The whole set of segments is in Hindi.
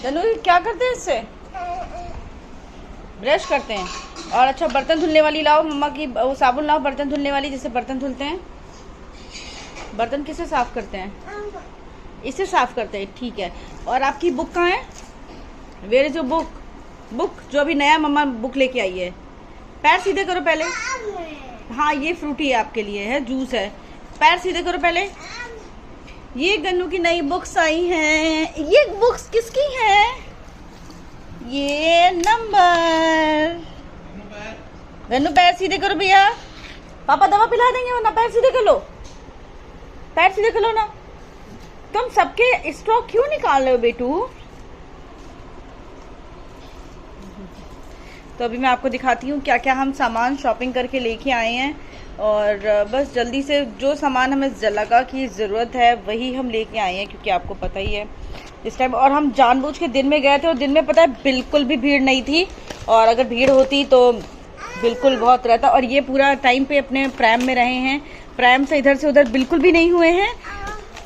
गन्नू क्या करते हैं इससे? ब्रश करते हैं। और अच्छा बर्तन धुलने वाली लाओ, मम्मा की वो साबुन लाओ बर्तन धुलने वाली, जिससे बर्तन धुलते हैं। बर्तन किससे साफ करते हैं? इससे साफ करते हैं, ठीक है। और आपकी बुक कहाँ है? Where is your book? Book जो अभी नया मम्मा बुक लेके आई है। पैर सीधे करो पहले। हाँ ये फ्रूटी है आपके लिए, है जूस है। पैर सीधे करो पहले। ये गन्नू की नई बुक्स आई हैं। ये बुक्स किसकी हैं? ये नंबर। गन्नू पैर सीधे करो भैया, पापा दवा पिला देंगे वरना। पैर सीधे कर लो, पैर सीधे कर लो ना। तुम सबके स्ट्रॉ क्यों निकाल रहे हो बेटू? तो अभी मैं आपको दिखाती हूँ क्या क्या हम सामान शॉपिंग करके लेके आए हैं। और बस जल्दी से जो सामान हमें लगा कि ज़रूरत है वही हम लेके आए हैं, क्योंकि आपको पता ही है इस टाइम। और हम जानबूझ के दिन में गए थे और दिन में पता है बिल्कुल भी भीड़ नहीं थी, और अगर भीड़ होती तो बिल्कुल बहुत रहता। और ये पूरा टाइम पे अपने प्रैम में रहे हैं, प्रैम से इधर से उधर बिल्कुल भी नहीं हुए हैं।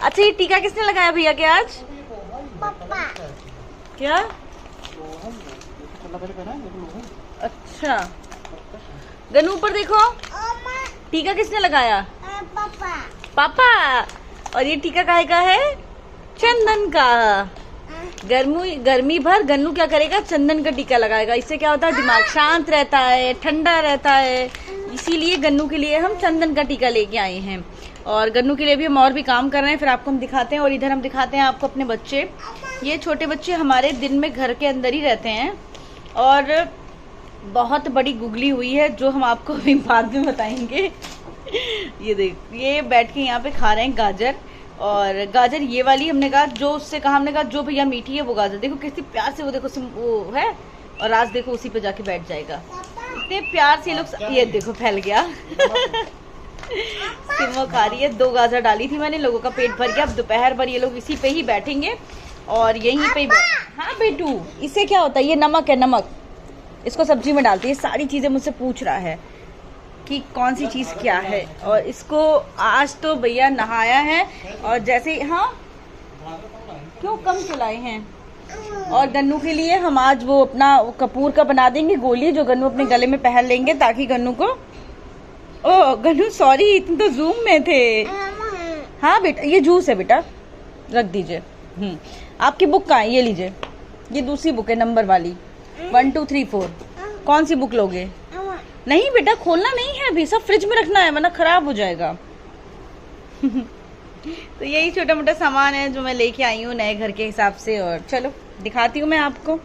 अच्छा ये टीका किसने लगाया भैया के आज? पापा। क्या? अच्छा गन्नू ऊपर देखो, टीका किसने लगाया? पापा। पापा। और ये टीका काहे का है? चंदन का। गर्मी भर गन्नू क्या करेगा? चंदन का टीका लगाएगा। इससे क्या होता है? दिमाग शांत रहता है, ठंडा रहता है। इसीलिए गन्नू के लिए हम चंदन का टीका लेके आए हैं। और गन्नू के लिए भी हम और भी काम कर रहे हैं, फिर आपको हम दिखाते हैं। और इधर हम दिखाते हैं आपको अपने बच्चे। ये छोटे बच्चे हमारे दिन में घर के अंदर ही रहते हैं, और बहुत बड़ी गुगली हुई है जो हम आपको अभी बाद में बताएंगे। ये देख, ये बैठ के यहाँ पे खा रहे हैं गाजर। और गाजर ये वाली हमने कहा, जो उससे कहा हमने कहा जो भैया मीठी है वो गाजर। देखो कितनी प्यार से वो देखो वो है। और आज देखो उसी पे जाके बैठ जाएगा, इतने प्यार से ये लोग। ये देखो फैल गया। सिमो खा रही है। 2 गाजर डाली थी मैंने, लोगों का पेट भर गया। अब दोपहर भर ये लोग इसी पे ही बैठेंगे और यहीं पे ही हाँ बेटू, इससे क्या होता है? ये नमक है, नमक इसको सब्जी में डालती है। सारी चीजें मुझसे पूछ रहा है कि कौन सी चीज क्या है। और इसको आज तो भैया नहाया है, और जैसे हाँ क्यों कम चलाए हैं। और गन्नू के लिए हम आज वो अपना कपूर का बना देंगे गोली, जो गन्नू अपने गले में पहन लेंगे, ताकि गन्नू को ओ गन्नू सॉरी तुम तो जूम में थे। हाँ बेटा ये जूस है बेटा, रख दीजिए। आपकी बुक कहाँ है? ये लीजिए, ये दूसरी बुक है नंबर वाली 1 2 3 4। कौन सी बुक लोगे? नहीं बेटा खोलना नहीं है अभी, सब फ्रिज में रखना है वरना खराब हो जाएगा। तो यही छोटा मोटा सामान है जो मैं लेके आई हूँ नए घर के हिसाब से। और चलो दिखाती हूँ मैं आपको।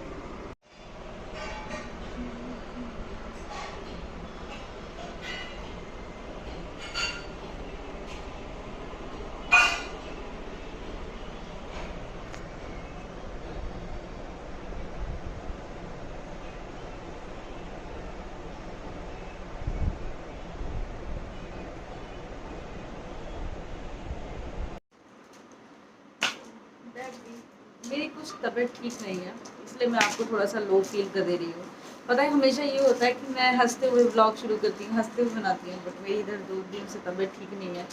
मेरी कुछ तबीयत ठीक नहीं है, इसलिए मैं आपको थोड़ा सा लो फील कर दे रही हूँ। पता है हमेशा ये होता है कि मैं हंसते हुए व्लॉग शुरू करती हूँ, हंसते हुए बनाती हूँ, बट मेरी इधर 2 दिन से तबीयत ठीक नहीं है,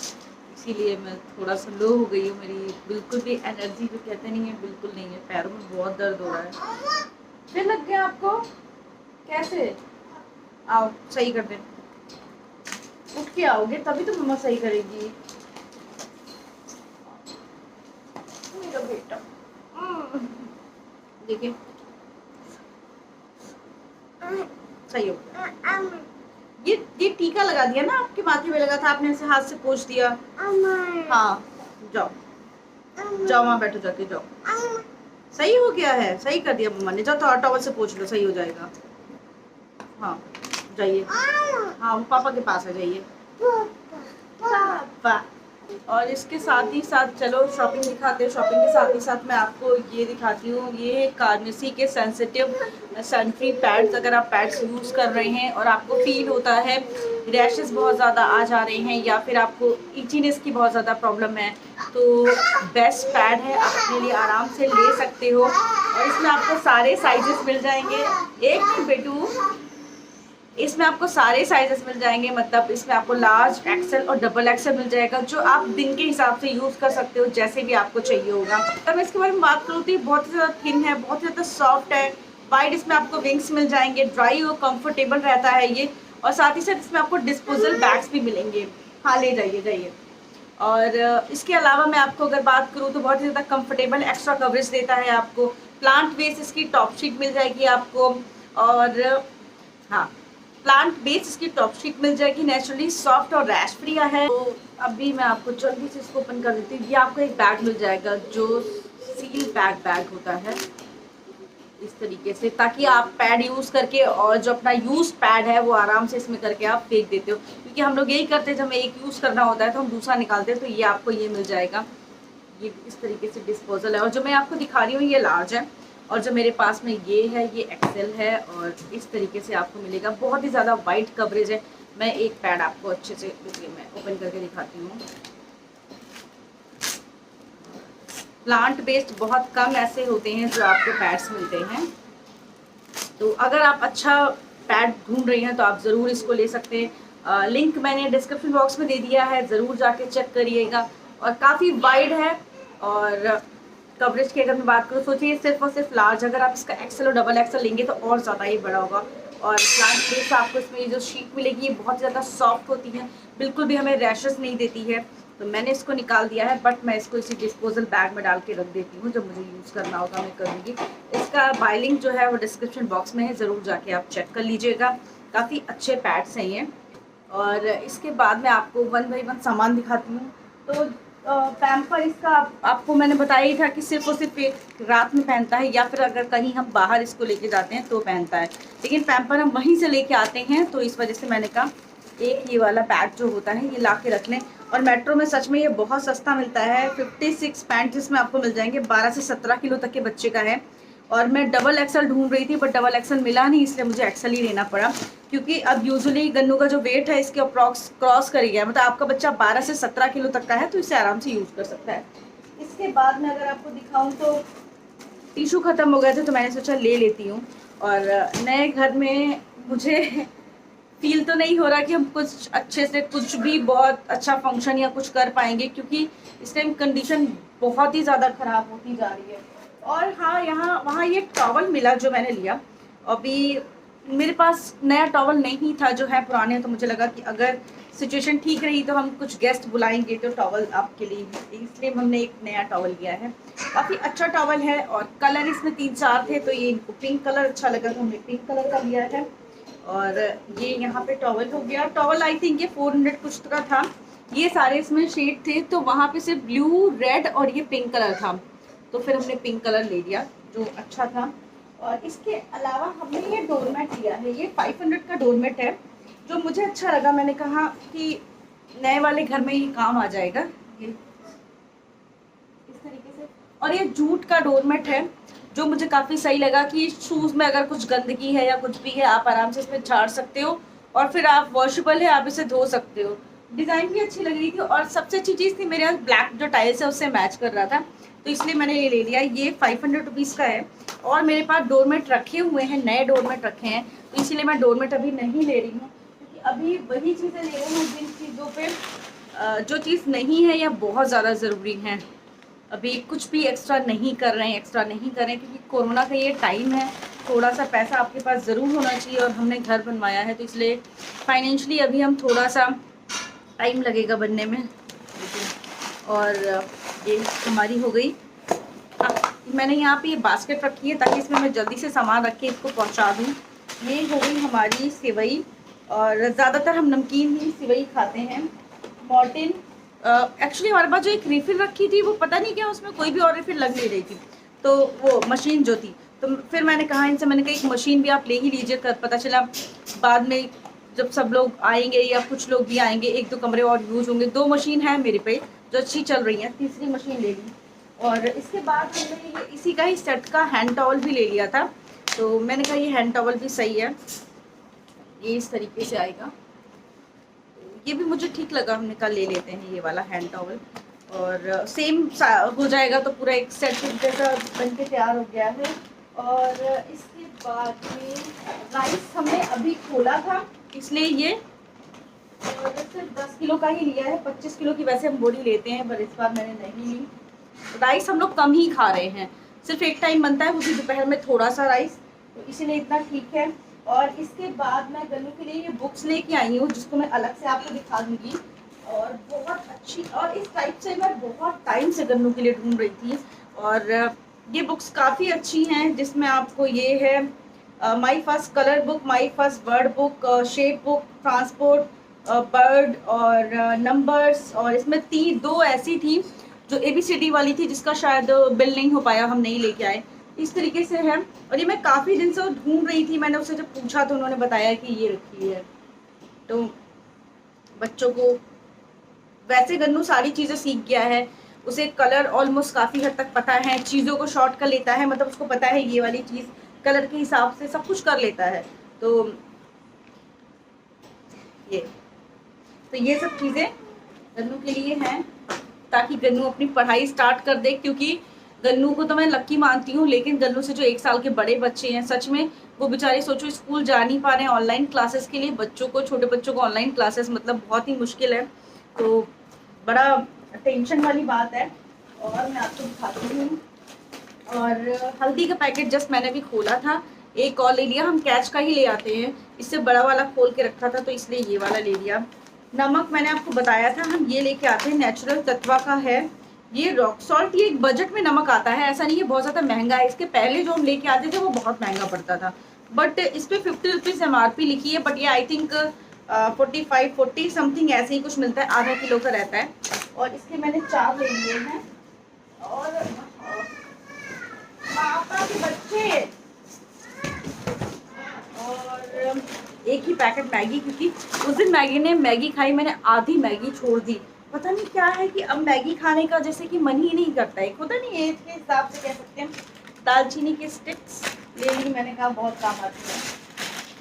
इसीलिए मैं थोड़ा सा लो हो गई हूँ। मेरी बिल्कुल भी एनर्जी जो कहते नहीं है बिल्कुल नहीं है, पैरों में बहुत दर्द हो रहा है। फिर लग गया आपको? कैसे? आओ सही कर दे, उठ के आओगे तभी तो मम्मा सही करेगी। मेरा बेटा देखिए सही हो गया। ये टीका लगा दिया ना, आपके माथे में लगा था, आपने ऐसे हाथ से पोंछ दिया। हाँ जाओ जाओ वहाँ बैठो, जाके जाओ। सही हो गया है, सही कर दिया मम्मा ने। जाओ तो टॉवल से पोंछ लो, सही हो जाएगा। हाँ जाइए, हाँ वो पापा के पास है, जाइए पापा। और इसके साथ ही साथ चलो शॉपिंग दिखाते हैं। शॉपिंग के साथ ही साथ मैं आपको ये दिखाती हूँ, ये कार्नेसी के सेंसिटिव सन फ्री पैड्स। अगर आप पैड्स यूज़ कर रहे हैं और आपको फील होता है रैशेस बहुत ज़्यादा आ जा रहे हैं, या फिर आपको इचीनेस की बहुत ज़्यादा प्रॉब्लम है, तो बेस्ट पैड है, आप अपने लिए आराम से ले सकते हो। और इसमें आपको सारे साइजेस मिल जाएंगे। एक मिनट बेटू, इसमें आपको सारे साइजेस मिल जाएंगे, मतलब इसमें आपको लार्ज, एक्सेल और डबल एक्सेल मिल जाएगा, जो आप दिन के हिसाब से यूज़ कर सकते हो जैसे भी आपको चाहिए होगा। अब इसके बारे में बात करूँ तो ये बहुत ही ज़्यादा थिन है, बहुत ही ज़्यादा सॉफ्ट है। वाइड इसमें आपको विंग्स मिल जाएंगे, ड्राई और कंफर्टेबल रहता है ये, और साथ ही साथ इसमें आपको डिस्पोजल बैग्स भी मिलेंगे। हाँ, ले जाइए जाइए। और इसके अलावा मैं आपको अगर बात करूँ तो बहुत ही ज़्यादा कंफर्टेबल एक्स्ट्रा कवरेज देता है आपको। प्लांट बेस इसकी टॉप शीट मिल जाएगी आपको, और हाँ, प्लांट बेस इसकी टॉप शीट मिल जाएगी, नेचुरली सॉफ्ट और रैश फ्री है। तो अभी मैं आपको जल्दी से इसको ओपन कर देती हूँ। ये आपको एक बैग मिल जाएगा जो सील बैग होता है इस तरीके से, ताकि आप पैड यूज़ करके और जो अपना यूज पैड है वो आराम से इसमें करके आप फेंक देते हो, क्योंकि हम लोग यही करते हैं, जब हमें एक यूज़ करना होता है तो हम दूसरा निकालते हैं। तो ये आपको ये मिल जाएगा, ये इस तरीके से डिस्पोजल है, और जो मैं आपको दिखा रही हूँ ये लार्ज है, और जो मेरे पास में ये है ये एक्सेल है, और इस तरीके से आपको मिलेगा। बहुत ही ज़्यादा वाइड कवरेज है। मैं एक पैड आपको अच्छे से मैं ओपन करके दिखाती हूँ। प्लांट बेस्ड बहुत कम ऐसे होते हैं जो आपको पैड्स मिलते हैं, तो अगर आप अच्छा पैड ढूंढ रही हैं तो आप ज़रूर इसको ले सकते हैं। लिंक मैंने डिस्क्रिप्शन बॉक्स में दे दिया है, ज़रूर जाके चेक करिएगा। और काफ़ी वाइड है, और कवरेज की अगर मैं बात करूँ, सोचिए सिर्फ और सिर्फ लार्ज, अगर आप इसका एक्सेल और डबल एक्सेल लेंगे तो और ज़्यादा ही बड़ा होगा। और प्लांट बेस आपको इसमें ये जो शीट मिलेगी ये बहुत ज़्यादा सॉफ्ट होती है, बिल्कुल भी हमें रैशेस नहीं देती है। तो मैंने इसको निकाल दिया है, बट मैं इसको इसी डिस्पोजल बैग में डाल के रख देती हूँ, जब मुझे यूज़ करना होगा मैं करूँगी। इसका बाय लिंक जो है वो डिस्क्रिप्शन बॉक्स में है, ज़रूर जाके आप चेक कर लीजिएगा। काफ़ी अच्छे पैड्स हैं ये। और इसके बाद मैं आपको वन बाई वन सामान दिखाती हूँ। तो पैम्पर इसका आपको मैंने बताया ही था कि सिर्फ और सिर्फ रात में पहनता है, या फिर अगर कहीं हम बाहर इसको लेके जाते हैं तो पहनता है, लेकिन पैम्पर हम वहीं से लेके आते हैं, तो इस वजह से मैंने कहा एक ये वाला बैग जो होता है ये ला के रख लें। और मेट्रो में सच में ये बहुत सस्ता मिलता है, 56 पैंट जिसमें आपको मिल जाएंगे, 12 से 17 किलो तक के बच्चे का है। और मैं डबल एक्सल ढूंढ रही थी, बट डबल एक्सल मिला नहीं, इसलिए मुझे एक्सल ही लेना पड़ा, क्योंकि अब यूजुअली गन्नू का जो वेट है इसके अप्रॉक्स क्रॉस कर गया, मतलब आपका बच्चा 12 से 17 किलो तक का है, तो इसे आराम से यूज़ कर सकता है। इसके बाद मैं अगर आपको दिखाऊं तो टिशू ख़त्म हो गए थे, तो मैंने सोचा ले लेती हूँ। और नए घर में मुझे फील तो नहीं हो रहा कि हम कुछ अच्छे से कुछ भी बहुत अच्छा फंक्शन या कुछ कर पाएंगे, क्योंकि इस टाइम कंडीशन बहुत ही ज़्यादा ख़राब होती जा रही है। और हाँ, यहाँ वहाँ ये टॉवल मिला जो मैंने लिया, अभी मेरे पास नया टॉवल नहीं था, जो है पुराने, तो मुझे लगा कि अगर सिचुएशन ठीक रही तो हम कुछ गेस्ट बुलाएंगे तो टॉवल आपके लिए, इसलिए हमने एक नया टॉवल लिया है। काफ़ी अच्छा टॉवल है, और कलर इसमें 3-4 थे, तो ये इनको पिंक कलर अच्छा लगा तो हमने पिंक कलर का लिया है। और ये यहाँ पे टॉवल हो गया। टॉवल आई थिंक ये 400 कुछ का था, ये सारे इसमें शेड थे, तो वहाँ पे सिर्फ ब्लू, रेड और ये पिंक कलर था, तो फिर हमने पिंक कलर ले लिया जो अच्छा था। और इसके अलावा हमने ये डोरमेट लिया है, ये 500 का डोरमेट है, जो मुझे अच्छा लगा। मैंने कहा कि नए वाले घर में ये काम आ जाएगा, ये इस तरीके से। और ये जूट का डोरमेट है, जो मुझे काफ़ी सही लगा कि शूज़ में अगर कुछ गंदगी है या कुछ भी है, आप आराम से इसमें झाड़ सकते हो, और फिर आप वॉशेबल है, आप इसे धो सकते हो। डिज़ाइन भी अच्छी लग रही थी, और सबसे अच्छी चीज़ थी मेरे यहाँ ब्लैक जो टाइल्स है उससे मैच कर रहा था, तो इसलिए मैंने ये ले लिया। ये 500 रुपीज़ का है, और मेरे पास डोरमेट रखे हुए हैं, नए डोरमेट रखे हैं, तो इसीलिए मैं डोरमेट अभी नहीं ले रही हूँ, क्योंकि अभी वही चीज़ें ले रही हूँ जिन चीज़ों पे जो चीज़ नहीं है या बहुत ज़्यादा ज़रूरी है। अभी कुछ भी एक्स्ट्रा नहीं कर रहे हैं, क्योंकि कोरोना का ये टाइम है, थोड़ा सा पैसा आपके पास ज़रूर होना चाहिए, और हमने घर बनवाया है, तो इसलिए फाइनेंशियली अभी हम थोड़ा सा टाइम लगेगा बनने में। और ये हमारी हो गई। मैंने यहाँ पे ये बास्केट रखी है ताकि इसमें मैं जल्दी से सामान रख के इसको पहुँचा दूँ। ये हो गई हमारी सेवई, और ज़्यादातर हम नमकीन ही सेवई खाते हैं। मॉर्टिन एक्चुअली हमारे पास जो एक रिफ़िल रखी थी, वो पता नहीं क्या उसमें कोई भी और रिफ़िल लग नहीं रही थी, तो वो मशीन जो थी, तो फिर मैंने कहा इनसे, मैंने कहा एक मशीन भी आप ले ही लीजिए। पता चला बाद में जब सब लोग आएंगे या कुछ लोग भी आएंगे, 1-2 कमरे और यूज़ होंगे। 2 मशीन है मेरे पे जो अच्छी चल रही हैं, तीसरी मशीन ले ली। और इसके बाद हमने ये इसी का ही सेट का हैंड टॉवल भी ले लिया था, तो मैंने कहा ये हैंड टॉवल भी सही है, ये इस तरीके से आएगा, ये भी मुझे ठीक लगा, हमने कहा ले लेते हैं ये वाला हैंड टॉवल। और सेम हो जाएगा, तो पूरा एक सेट जैसा बन के तैयार हो गया है। और इसके बाद में राइस हमने अभी खोला था, इसलिए ये सिर्फ 10 किलो का ही लिया है। 25 किलो की वैसे हम बोरी लेते हैं, पर इस बार मैंने नहीं ली। राइस हम लोग कम ही खा रहे हैं, सिर्फ एक टाइम बनता है, वो भी दोपहर में थोड़ा सा राइस, तो इसीलिए इतना ठीक है। और इसके बाद मैं गन्नू के लिए ये बुक्स लेके आई हूँ, जिसको मैं अलग से आपको दिखा दूँगी। और बहुत अच्छी, और इस टाइप से मैं बहुत टाइम से गन्नू के लिए ढूंढ रही थी। और ये बुक्स काफ़ी अच्छी हैं, जिसमें आपको ये है my first colour book, my first bird book, shape book, transport, bird और नंबर्स। और इसमें दो ऐसी थी जो ABCD वाली थी, जिसका शायद बिल नहीं हो पाया, हम नहीं लेके आए, इस तरीके से है। और ये मैं काफ़ी दिन से ढूंढ रही थी, मैंने उससे जब पूछा तो उन्होंने बताया कि ये रखी है। तो बच्चों को वैसे गन्नू सारी चीज़ें सीख गया है, उसे कलर ऑलमोस्ट काफ़ी हद तक पता है, चीज़ों को शॉर्ट कर लेता है, मतलब उसको पता है ये वाली चीज़ कलर के हिसाब से सब कुछ कर लेता है। तो ये सब चीज़ें गन्नू के लिए हैं, ताकि गन्नू अपनी पढ़ाई स्टार्ट कर दे। क्योंकि गन्नू को तो मैं लक्की मानती हूँ, लेकिन गन्नू से जो 1 साल के बड़े बच्चे हैं, सच में वो बेचारे, सोचो स्कूल जा नहीं पा रहे हैं, ऑनलाइन क्लासेस के लिए बच्चों को, छोटे बच्चों को ऑनलाइन क्लासेस मतलब बहुत ही मुश्किल है। तो बड़ा टेंशन वाली बात है। और मैं आपको दिखाती हूँ। और हल्दी का पैकेट जस्ट मैंने भी खोला था, एक और ले लिया, हम कैच का ही ले आते हैं, इससे बड़ा वाला खोल के रखा था तो इसलिए ये वाला ले लिया। नमक मैंने आपको बताया था, हम ये लेके आते हैं, नेचुरल तत्वा का है ये रॉक सॉल्ट। ये एक बजट में नमक आता है, ऐसा नहीं है बहुत ज़्यादा महंगा है। इसके पहले जो हम लेके आते थे वो बहुत महंगा पड़ता था, बट इस पर 50 रुपीज़ MRP लिखी है, बट ये आई थिंक 45-40 समथिंग ऐसे ही कुछ मिलता है, आधा किलो का रहता है। और इसके मैंने 4 ले लिए हैं। और पापा के बच्चे, और एक ही पैकेट मैगी, क्योंकि उस दिन मैगी खाई, मैंने आधी मैगी छोड़ दी। पता नहीं क्या है कि अब मैगी खाने का जैसे कि मन ही नहीं करता है, होता नहीं, एज के हिसाब से कह सकते हैं। दालचीनी के स्टिक्स ले ली मैंने, कहा बहुत काम आती है।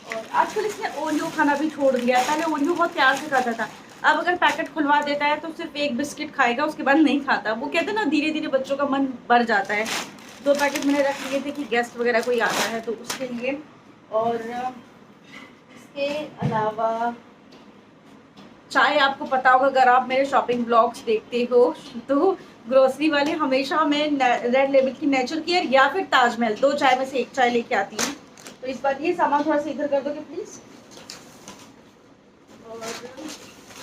और आजकल इसने ओरियो खाना भी छोड़ दिया है, पहले ओरियो बहुत प्यार से खाता था, अब अगर पैकेट खुलवा देता है तो सिर्फ एक बिस्किट खाएगा, उसके बाद नहीं खाता। वो कहते हैं ना, धीरे धीरे बच्चों का मन बढ़ जाता है। 2 पैकेट मैंने रख लिए थे कि गेस्ट वगैरह कोई आता है तो उसके लिए। और इसके अलावा चाय, आपको पता होगा अगर आप मेरे शॉपिंग ब्लॉग्स देखते हो, तो ग्रोसरी वाले हमेशा मैं रेड लेबल की नेचर केयर या फिर ताजमहल, 2 चाय में से 1 चाय लेके आती हूँ। तो इस बार ये सामान थोड़ा सा इधर कर दोगे प्लीज़। और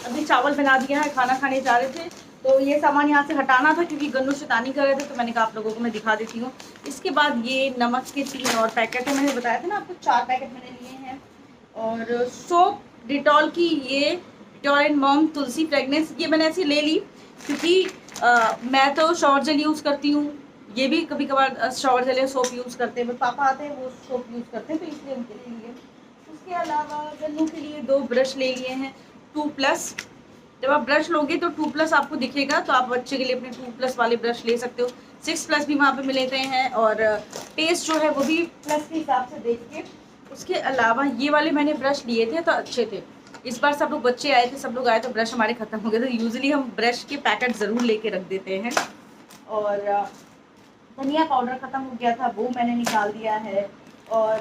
अभी चावल बना दिया है, खाना खाने जा रहे थे, तो ये सामान यहाँ से हटाना था क्योंकि गन्नू शैतानी कर रहे थे, तो मैंने कहा आप लोगों को मैं दिखा देती हूँ। इसके बाद ये नमक के 3 और पैकेट है, मैंने बताया था ना आपको, 4 पैकेट मैंने लिए हैं। और सोप डिटॉल की, ये Dettol and mom Tulsi fragrance, ये मैंने ऐसी ले ली क्योंकि मैं तो शॉवर जेल यूज़ करती हूँ, ये भी कभी कभार शॉवर जेल सोप यूज़ करते हैं, बट पापा आते हैं वो सोप यूज़ करते हैं, तो इसलिए उनके लिए लिए। उसके अलावा गन्नू के लिए 2 ब्रश ले लिए हैं, 2+। जब आप ब्रश लोगे तो 2+ आपको दिखेगा, तो आप बच्चे के लिए अपने 2+ वाले ब्रश ले सकते हो। 6+ भी वहाँ पे मिलते हैं, और पेस्ट जो है वो भी प्लस के हिसाब से देख के। उसके अलावा ये वाले मैंने ब्रश लिए थे तो अच्छे थे, इस बार सब लोग बच्चे आए थे, सब लोग आए तो ब्रश हमारे ख़त्म हो गए, तो यूजुअली हम ब्रश के पैकेट ज़रूर लेके रख देते हैं। और धनिया पाउडर ख़त्म हो गया था, वो मैंने निकाल दिया है। और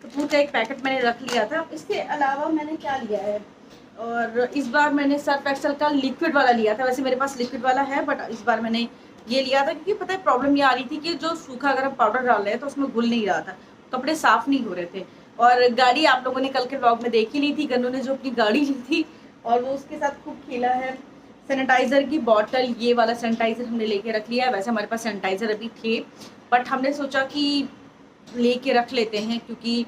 कपूर का एक पैकेट मैंने रख लिया था। इसके अलावा मैंने क्या लिया है, और इस बार मैंने सर्फ एक्सेल का लिक्विड वाला लिया था, वैसे मेरे पास लिक्विड वाला है, बट इस बार मैंने ये लिया था क्योंकि पता है प्रॉब्लम ये आ रही थी कि जो सूखा अगर हम पाउडर डाल रहे हैं तो उसमें घुल नहीं रहा था, कपड़े साफ़ नहीं हो रहे थे। और गाड़ी आप लोगों ने कल के व्लॉग में देख ही ली थी, गन्नू ने जो अपनी गाड़ी ली थी और वो उसके साथ खूब खेला है। सैनिटाइज़र की बॉटल, ये वाला सैनिटाइज़र हमने लेके रख लिया है, वैसे हमारे पास सैनिटाइज़र अभी थे, बट हमने सोचा कि लेके रख लेते हैं क्योंकि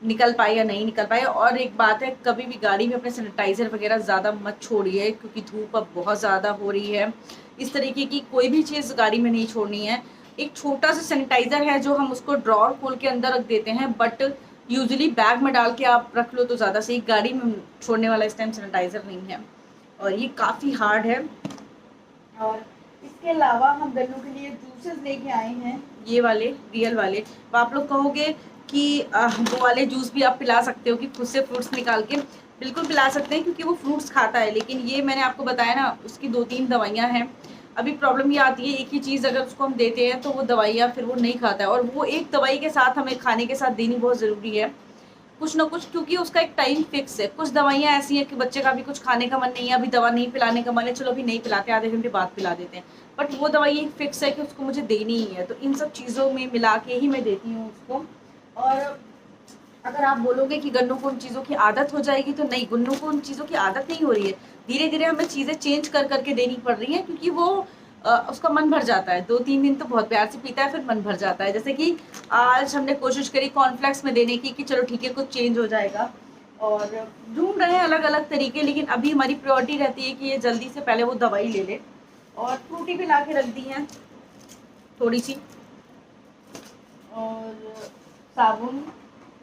निकल पाए या नहीं निकल पाए। और एक बात है, कभी भी गाड़ी में अपने सैनिटाइज़र वगैरह ज़्यादा मत छोड़िए, क्योंकि धूप अब बहुत ज़्यादा हो रही है। इस तरीके की कोई भी चीज़ गाड़ी में नहीं छोड़नी है। एक छोटा सा सैनिटाइज़र है जो हम उसको ड्रॉर खोल के अंदर रख देते हैं, बट यूजुअली बैग में डाल के आप रख लो तो ज़्यादा सही, गाड़ी में छोड़ने वाला इस टाइम सैनिटाइज़र नहीं है, और ये काफ़ी हार्ड है। और इसके अलावा हम गन्नू के लिए जूसेस लेके आए हैं, ये वाले रियल वाले। तो आप लोग कहोगे कि वो वाले जूस भी आप पिला सकते हो कि खुद से फ्रूट्स निकाल के, बिल्कुल पिला सकते हैं क्योंकि वो फ्रूट्स खाता है, लेकिन ये मैंने आपको बताया ना, उसकी 2-3 दवाइयाँ हैं, अभी प्रॉब्लम ये आती है, एक ही चीज़ अगर उसको हम देते हैं तो वो दवाइयाँ फिर वो नहीं खाता है, और वो एक दवाई के साथ हमें खाने के साथ देनी बहुत ज़रूरी है कुछ ना कुछ, क्योंकि उसका एक टाइम फिक्स है। कुछ दवाइयाँ ऐसी हैं कि बच्चे का भी कुछ खाने का मन नहीं है, अभी दवा नहीं पिलाने का मन है, चलो अभी नहीं पिलाते, आधे घंटे बाद पिला देते हैं, बट वो दवाई एक फिक्स है कि उसको मुझे देनी ही है। तो इन सब चीज़ों में मिला के ही मैं देती हूँ उसको। और अगर आप बोलोगे कि गन्नू को उन चीज़ों की आदत हो जाएगी, तो नहीं, गन्नू को उन चीज़ों की आदत नहीं हो रही है। धीरे धीरे हमें चीज़ें चेंज कर करके देनी पड़ रही हैं, क्योंकि वो उसका मन भर जाता है। 2-3 दिन तो बहुत प्यार से पीता है, फिर मन भर जाता है। जैसे कि आज हमने कोशिश करी कॉर्नफ्लेक्स में देने की कि चलो ठीक है कुछ चेंज हो जाएगा, और ढूंढ रहे हैं अलग अलग तरीके, लेकिन अभी हमारी प्रायोरिटी रहती है कि ये जल्दी से पहले वो दवाई ले ले। और फ्रूटी भी ला के रख दी है थोड़ी सी, और साबुन,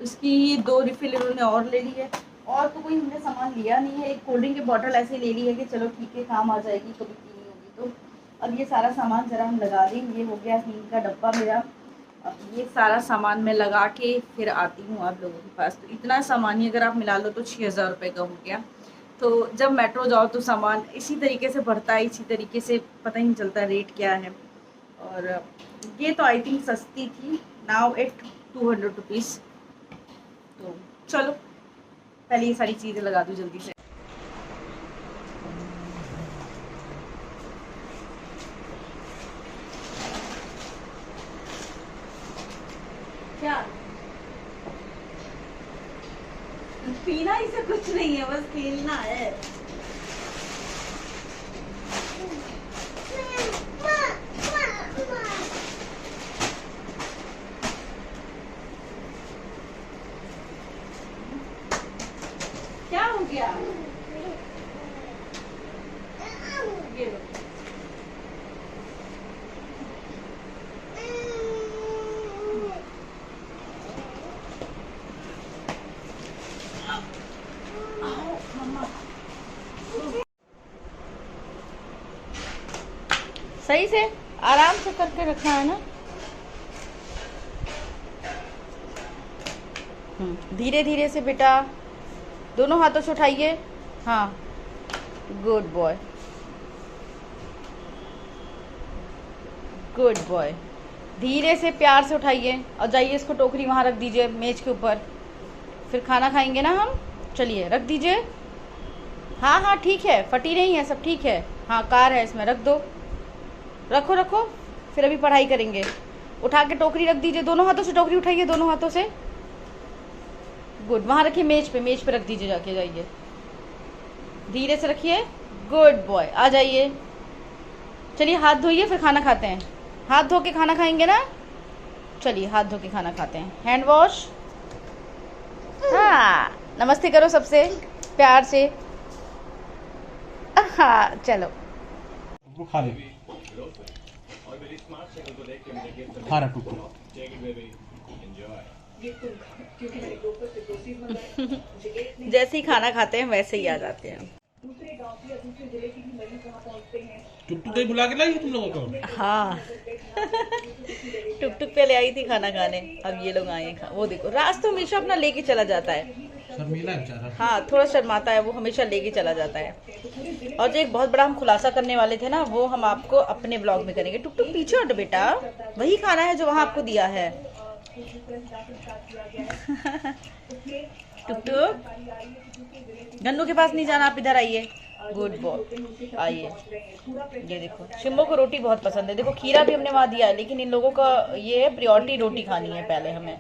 इसकी 2 रिफिल इन्होंने और ले ली है। और तो कोई हमने सामान लिया नहीं है, एक कोल्ड ड्रिंक की बोतल ऐसे ले ली है कि चलो ठीक है काम आ जाएगी कभी पीनी होगी तो। अब ये सारा सामान ज़रा हम लगा दें, ये हो गया हींग का डब्बा मेरा। अब ये सारा सामान मैं लगा के फिर आती हूँ आप लोगों के पास। तो इतना सामान ही अगर आप मिला लो तो 6,000 रुपये का हो गया। तो जब मेट्रो जाओ तो सामान इसी तरीके से बढ़ता है, इसी तरीके से पता ही नहीं चलता रेट क्या है। और ये तो आई थिंक सस्ती थी, नाउ एट 200 रुपीज़। तो चलो पहले ये सारी चीज़ें लगा दूँ जल्दी से। क्या पीना इसे कुछ नहीं है, बस खेलना है। क्या हो गया? ये लो। सही से आराम से करके रखना है ना। धीरे धीरे से बेटा, दोनों हाथों से उठाइए। हाँ, गुड बॉय, गुड बॉय। धीरे से प्यार से उठाइए और जाइए इसको टोकरी वहाँ रख दीजिए मेज के ऊपर। फिर खाना खाएंगे ना हम, चलिए रख दीजिए। हाँ हाँ ठीक है, फटी नहीं है, सब ठीक है। हाँ कार है इसमें, रख दो, रखो रखो, फिर अभी पढ़ाई करेंगे। उठा के टोकरी रख दीजिए, दोनों हाथों से टोकरी उठाइए, दोनों हाथों से। गुड, वहाँ रखिए मेज पे रख दीजिए, जाके जाइए, धीरे से रखिए। गुड बॉय, आ जाइए। चलिए हाथ धोइए, फिर खाना खाते हैं। हाथ धो के खाना खाएंगे ना, चलिए हाथ धो के खाना खाते हैं। Hand wash. हाँ, नमस्ते करो सबसे प्यार से। हाँ चलो, खा ले, खा रहा टुक। जैसे ही खाना खाते हैं वैसे ही आ जाते हैं। टुक टुक बुला के लाई तुम लोगों को? हाँ टुक टुक पे ले आई थी खाना खाने, अब ये लोग आए। वो देखो, राज तो हमेशा अपना लेके चला जाता है। शर्मीला है बेचारा। हाँ, थोड़ा शर्माता है वो, हमेशा लेके चला जाता है। और जो एक बहुत बड़ा हम खुलासा करने वाले थे ना, वो हम आपको अपने ब्लॉग में करेंगे। टुक टुक पीछे हट बेटा, वही खाना है जो वहाँ आपको दिया है। टुक टुक, गन्नू के पास नहीं जाना, आप इधर आइए। गुड बॉय, आइए। ये देखो, शिम्बो को रोटी बहुत पसंद है। देखो खीरा भी हमने वहाँ दिया है, लेकिन इन लोगों का ये है प्रायोरिटी, रोटी खानी है पहले हमें।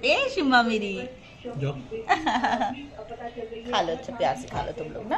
ए शिम्बा मेरी जो खा लो, अच्छा प्यार से खा लो तुम लोग ना।